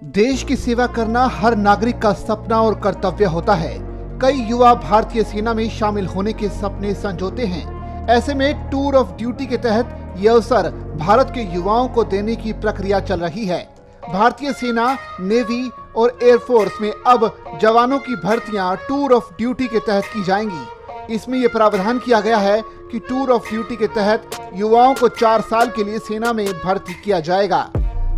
देश की सेवा करना हर नागरिक का सपना और कर्तव्य होता है। कई युवा भारतीय सेना में शामिल होने के सपने संजोते हैं। ऐसे में टूर ऑफ ड्यूटी के तहत ये अवसर भारत के युवाओं को देने की प्रक्रिया चल रही है। भारतीय सेना, नेवी और एयरफोर्स में अब जवानों की भर्तियां टूर ऑफ ड्यूटी के तहत की जाएंगी। इसमें यह प्रावधान किया गया है कि टूर ऑफ ड्यूटी के तहत युवाओं को 4 साल के लिए सेना में भर्ती किया जाएगा।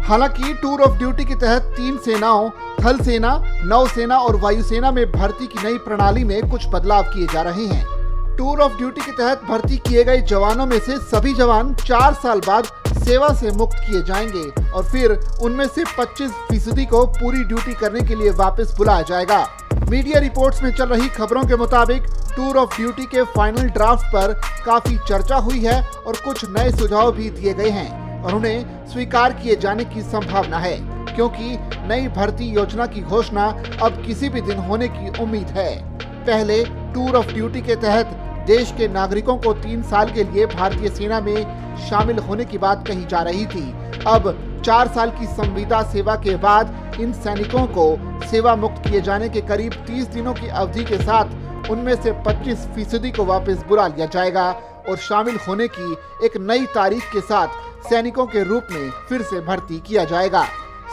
हालांकि टूर ऑफ ड्यूटी के तहत 3 सेनाओं, थल सेना, नौसेना और वायुसेना में भर्ती की नई प्रणाली में कुछ बदलाव किए जा रहे हैं। टूर ऑफ ड्यूटी के तहत भर्ती किए गए जवानों में से सभी जवान 4 साल बाद सेवा से मुक्त किए जाएंगे और फिर उनमें से 25% को पूरी ड्यूटी करने के लिए वापस बुलाया जाएगा। मीडिया रिपोर्ट्स में चल रही खबरों के मुताबिक टूर ऑफ ड्यूटी के फाइनल ड्राफ्ट पर काफी चर्चा हुई है और कुछ नए सुझाव भी दिए गए हैं और उन्हें स्वीकार किए जाने की संभावना है, क्योंकि नई भर्ती योजना की घोषणा अब किसी भी दिन होने की उम्मीद है। पहले टूर ऑफ ड्यूटी के तहत देश के नागरिकों को 3 साल के लिए भारतीय सेना में शामिल होने की बात कही जा रही थी। अब 4 साल की संविदा सेवा के बाद इन सैनिकों को सेवा मुक्त किए जाने के करीब 30 दिनों की अवधि के साथ उनमें से 25% को वापस बुला लिया जाएगा और शामिल होने की एक नई तारीख के साथ सैनिकों के रूप में फिर से भर्ती किया जाएगा।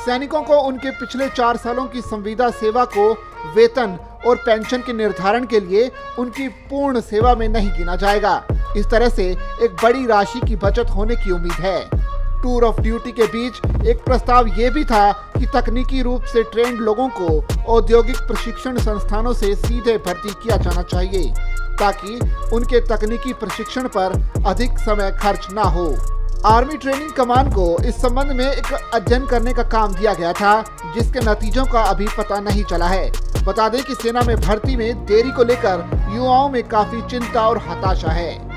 सैनिकों को उनके पिछले 4 सालों की संविदा सेवा को वेतन और पेंशन के निर्धारण के लिए उनकी पूर्ण सेवा में नहीं गिना जाएगा। इस तरह से एक बड़ी राशि की बचत होने की उम्मीद है। टूर ऑफ ड्यूटी के बीच एक प्रस्ताव ये भी था कि तकनीकी रूप से ट्रेंड लोगों को औद्योगिक प्रशिक्षण संस्थानों से सीधे भर्ती किया जाना चाहिए, ताकि उनके तकनीकी प्रशिक्षण पर अधिक समय खर्च ना हो। आर्मी ट्रेनिंग कमान को इस संबंध में एक अध्ययन करने का काम दिया गया था, जिसके नतीजों का अभी पता नहीं चला है। बता दें कि सेना में भर्ती में देरी को लेकर युवाओं में काफी चिंता और हताशा है।